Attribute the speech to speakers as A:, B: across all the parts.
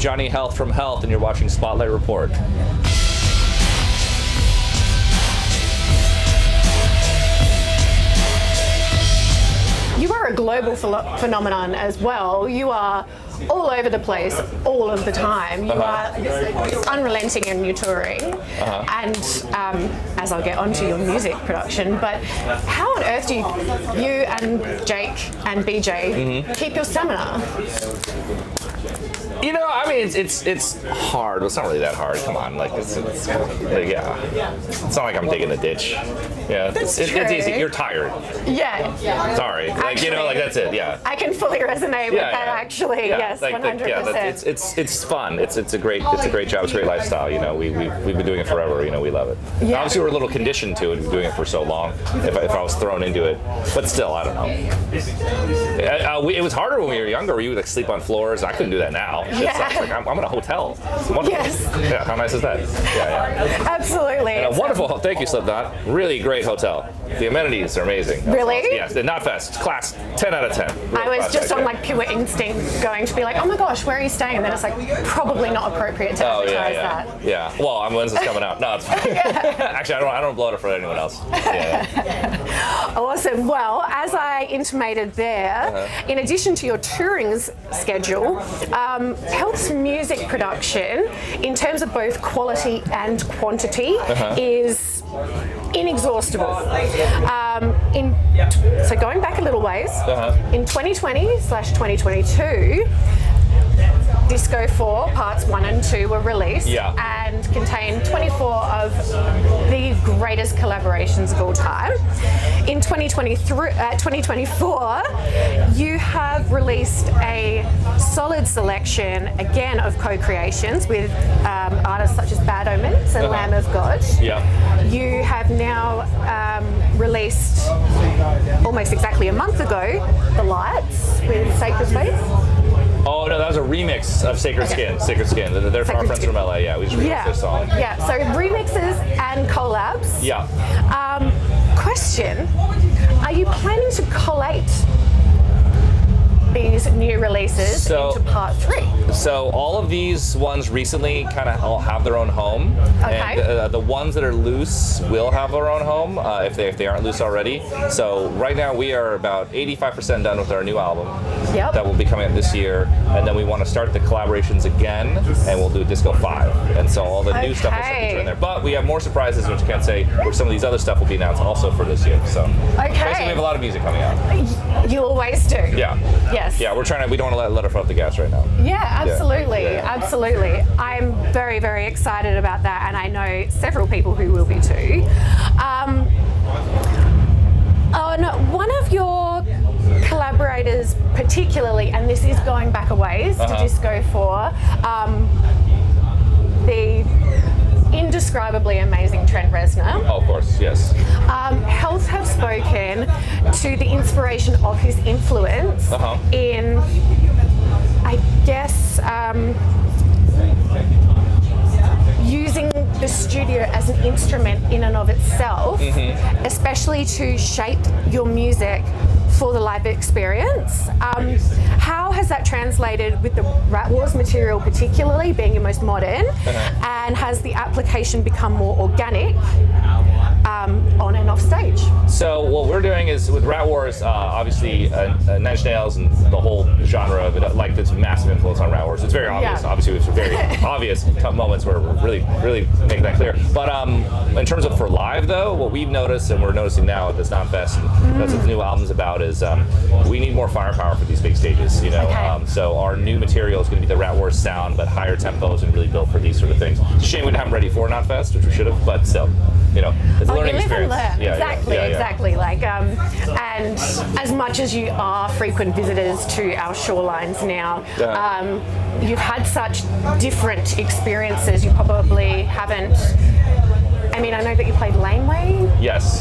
A: Johnny Health from Health, and you're watching Spotlight Report.
B: You are a global phenomenon as well. You are all over the place all of the time. You are unrelenting in your touring, and as I'll get onto your music production, but how on earth do you and Jake and BJ keep your stamina?
A: You know, I mean, it's hard. It's not really that hard. Come on, like it's yeah. It's not like I'm digging a ditch. Yeah, it's easy. You're tired.
B: Yeah.
A: Sorry, like you know, like that's it. Yeah.
B: I can fully resonate with that. Actually, yes, 100%.
A: It's fun. It's a great job. It's a great lifestyle. You know, we've been doing it forever. You know, we love it. Yeah. Obviously, we're a little conditioned to it. We've been doing it for so long. If I was thrown into it, but still, I don't know. It was harder when we were younger. We would like sleep on floors. I couldn't do that now. It's like I'm in a hotel. It's wonderful. Yes. Yeah, how nice is that? Yeah.
B: Absolutely.
A: And a wonderful, thank you, Slipknot. Really great hotel. The amenities are amazing.
B: Really?
A: Awesome. Yes, the Knotfest, class 10 out of 10.
B: I was just on like pure instinct going to be like, oh my gosh, where are you staying? And then it's like probably not appropriate to advertise that.
A: Yeah. Well, when's this coming out? No, it's fine. Actually, I don't blow it up for anyone else. Yeah.
B: Awesome. Well, as I intimated there, in addition to your touring schedule, Health's music production, in terms of both quality and quantity, is inexhaustible. So going back a little ways, in 2020/2022, Disco 4 Parts 1 and 2 were released and contained 24 of the greatest collaborations of all time. In 2024, you have released a solid selection, again, of co-creations with artists such as Bad Omens and Lamb of God. You have now released, almost exactly a month ago, The Lights with Sacred Space.
A: Oh no, that was a remix of Sacred Skin. Sacred Skin. They're our friends from LA. Yeah, we just remixed their song.
B: Yeah. So remixes and collabs.
A: Yeah.
B: Question: are you planning to collate these new releases into part 3?
A: So all of these ones recently kind of all have their own home, and the ones that are loose will have their own home if they aren't loose already. So right now we are about 85% done with our new album that will be coming out this year, and then we want to start the collaborations again, and we'll do Disco 5, and so all the new stuff will feature in there. But we have more surprises, which I can't say, where some of these other stuff will be announced also for this year. So basically we have a lot of music coming out.
B: You always do.
A: Yeah.
B: Yes.
A: Yeah, we don't want to let our foot off the gas right now.
B: Yeah, absolutely. Absolutely. I'm very, very excited about that, and I know several people who will be too. On one of your collaborators particularly, and this is going back a ways to Disco 4, the indescribably amazing Trent Reznor.
A: Oh, of course, yes.
B: Health have spoken to the inspiration of his influence in, I guess, using the studio as an instrument in and of itself, especially to shape your music for the live experience. How has that translated with the Rat Wars material, particularly being your most modern, and has the application become more organic on and off stage?
A: So what we're doing is with Rat Wars, obviously Nine Inch Nails and the whole genre of it, like this massive influence on Rat Wars. It's very obvious. Obviously, it's very obvious moments where we're really making that clear. But in terms of for live though, what we've noticed and we're noticing now at this Knotfest, and that's what the new album's about, is we need more firepower for these big stages. You know, so our new material is going to be the Rat Wars sound, but higher tempos and really built for these sort of things. It's a shame we didn't have them ready for Knotfest, which we should have, but still, you know, it's a learning experience.
B: Exactly. Like, and as much as you are frequent visitors to our shorelines now, you've had such different experiences. You probably haven't. I mean, I know that you played Laneway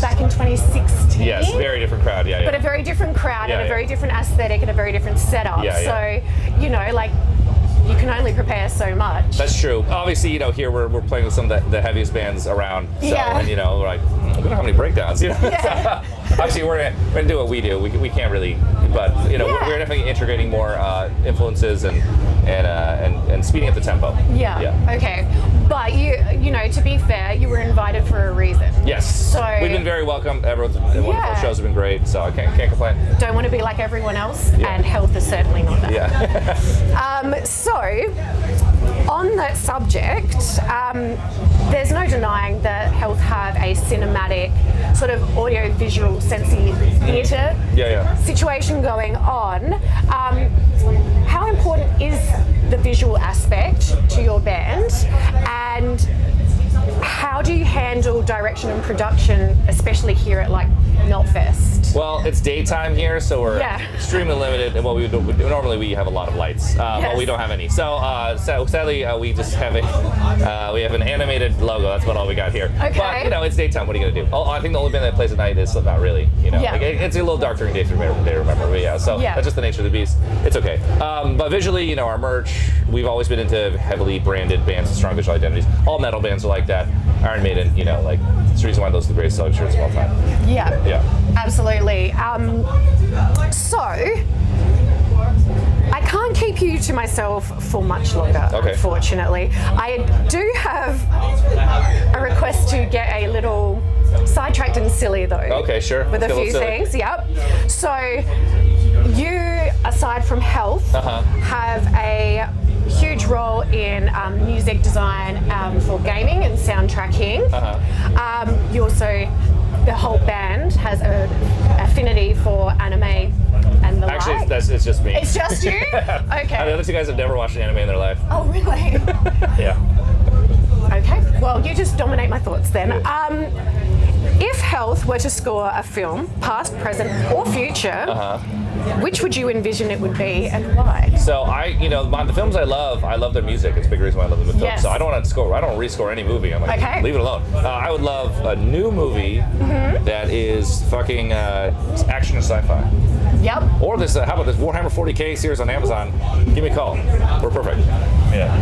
B: back in 2016.
A: Yes, very different crowd,
B: But a very different crowd and a very different aesthetic and a very different setup. So, you know, like, you can only prepare so much.
A: That's true. Obviously, you know, here we're playing with some of the heaviest bands around. So, and, you know, we're like, we don't have any breakdowns, you know? So, obviously, we're gonna do what we do. We can't really but we're definitely integrating more influences and speeding up the tempo.
B: Yeah. Okay. But to be fair, you were invited for a reason.
A: Yes.
B: So
A: we've been very welcome. Everyone's wonderful. Shows have been great, so I can't complain.
B: Don't want to be like everyone else, and health is certainly not that.
A: Yeah.
B: So, on that subject, there's no denying that health have a cinematic sort of audio-visual sensory theatre situation going on. How important is the visual aspect to your band, and how do you handle direction and production, especially here at like Knotfest?
A: Well, it's daytime here, so we're extremely limited. And normally we have a lot of lights, but we don't have any. So sadly, we just have we have an animated logo. That's about all we got here.
B: Okay.
A: But it's daytime. What are you gonna do? Oh, I think the only band that plays at night is Slipknot. Really, it's a little dark during day. Remember, but so that's just the nature of the beast. It's okay. But visually, our merch. We've always been into heavily branded bands with strong visual identities. All metal bands are like that. Iron Maiden, it's the reason why those are the greatest selling shirts of all time.
B: Yeah, absolutely. So, I can't keep you to myself for much longer, unfortunately. I do have a request to get a little sidetracked and silly, though.
A: Okay, sure.
B: With a few things, So, you, aside from health, have a huge role in music design for gaming and soundtracking. You also, the whole band has an affinity for anime and the
A: Actually,
B: like.
A: it's just me.
B: It's just you? Okay.
A: The other two guys have never watched an anime in their life.
B: Oh, really?
A: Yeah.
B: Okay, well, you just dominate my thoughts then. If health were to score a film, past, present, or future, which would you envision it would be and why?
A: So the films I love their music. It's a big reason why I love them with films.
B: Yes.
A: So I don't want to score. I don't rescore any movie. I'm like, leave it alone. I would love a new movie that is fucking action or sci-fi.
B: Yep.
A: Or this, how about this Warhammer 40K series on Amazon? Give me a call. We're perfect. Yeah.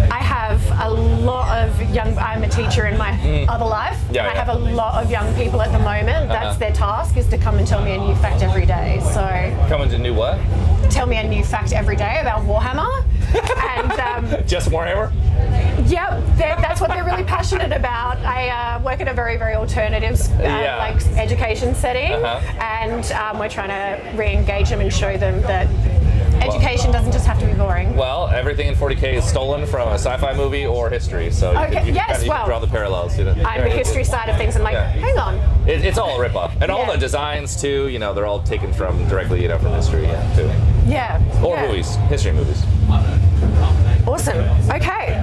B: I have a lot of I'm a teacher in my other life. I have a lot of young people at the moment. That's their task, is to come and tell me a new fact every day. So
A: Coming to new what?
B: Tell me a new fact every day about Warhammer. And
A: just Warhammer?
B: Yep, that's what they're really passionate about. I work in a very, very alternative education setting, and we're trying to re-engage them and show them that education doesn't just have to be boring.
A: Well, everything in 40K is stolen from a sci-fi movie or history, so you can draw the parallels.
B: I'm the history side of things, and hang on.
A: It's all a ripoff, and all the designs too. They're all taken from directly, from history too.
B: Yeah.
A: Or movies, history movies.
B: Awesome. Okay.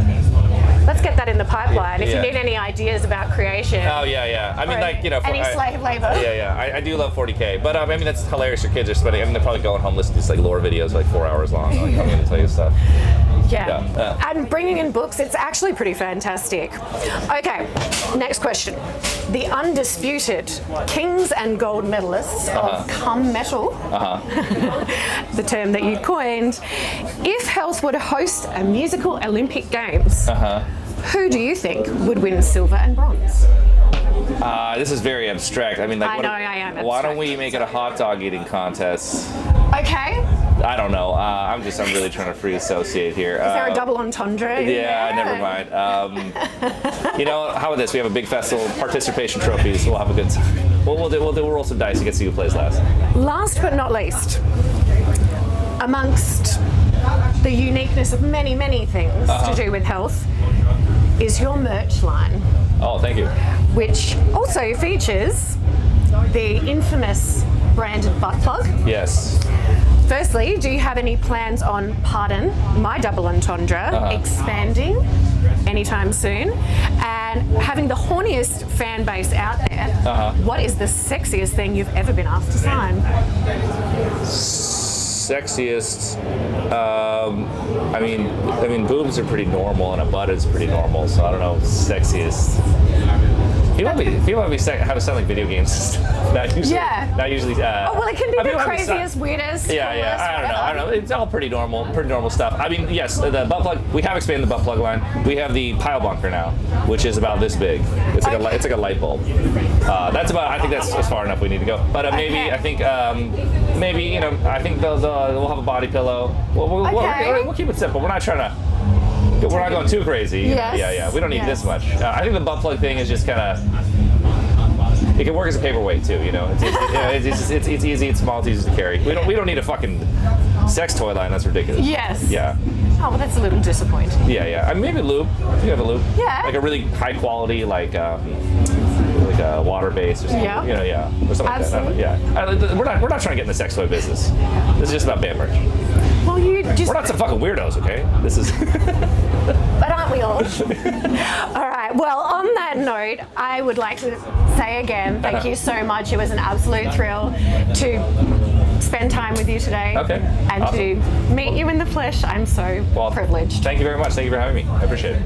B: Let's get that in the pipeline. If you need any ideas about creation.
A: Oh yeah. I mean,
B: any slave labor.
A: Yeah. I do love 40K, but I mean that's hilarious. Your kids are spending. I mean, they're probably going home listening to these lore videos 4 hours long. I'm going to tell you stuff.
B: Yeah. And bringing in books, it's actually pretty fantastic. Okay, next question. The undisputed kings and gold medalists of Come Metal, the term that you coined, if health were to host a musical Olympic Games, who do you think would win silver and bronze?
A: This is very abstract. I mean,
B: I am abstract.
A: Why don't we make it a hot dog eating contest?
B: Okay.
A: I don't know. I'm really trying to free associate here.
B: Is there a double entendre?
A: Yeah, never mind. How about this? We have a big festival, participation trophies. We'll have a good time. We'll roll some dice to get to see who plays last.
B: Last but not least, amongst the uniqueness of many, many things to do with health, is your merch line.
A: Oh, thank you.
B: Which also features the infamous branded butt plug.
A: Yes.
B: Firstly, do you have any plans on, pardon my double entendre, expanding anytime soon? And having the horniest fan base out there, what is the sexiest thing you've ever been asked to sign?
A: Sexiest, I mean, boobs are pretty normal and a butt is pretty normal, so I don't know, sexiest. People have me how to sound like video games. Not usually.
B: Yeah.
A: Not usually.
B: Oh, well, it can be the
A: people have me
B: craziest, weirdest.
A: Yeah,
B: coolest,
A: I don't know.
B: whatever.
A: It's all pretty normal stuff. I mean, yes, the butt plug. We have expanded the butt plug line. We have the pile bunker now, which is about this big. It's like it's like a light bulb. That's about. I think that's as far enough we need to go. But maybe
B: Okay.
A: I think maybe I think we'll have a body pillow. We'll keep it simple. We're not trying to. We're not going too crazy.
B: Yes.
A: Yeah. We don't need
B: Yes.
A: this much. I think the butt plug thing is just kind of. It can work as a paperweight too. It's easy. It's small. It's easy to carry. We don't need a fucking sex toy line. That's ridiculous.
B: Yes.
A: Yeah.
B: Oh, well, that's a little disappointing.
A: Yeah. I mean, maybe a lube. You have a lube.
B: Yeah.
A: Like a really high quality, like a water base or something.
B: Yeah.
A: Or something
B: Absolutely.
A: like that. Yeah. We're not trying to get in the sex toy business. This is just about band merch.
B: Well, you just.
A: We're not some fucking weirdos, okay? This is.
B: But aren't we all? All right. Well, on that note, I would like to say again, thank you so much. It was an absolute thrill to spend time with you today.
A: Okay.
B: And
A: Awesome.
B: to meet you in the flesh. I'm so privileged.
A: Thank you very much. Thank you for having me. I appreciate it.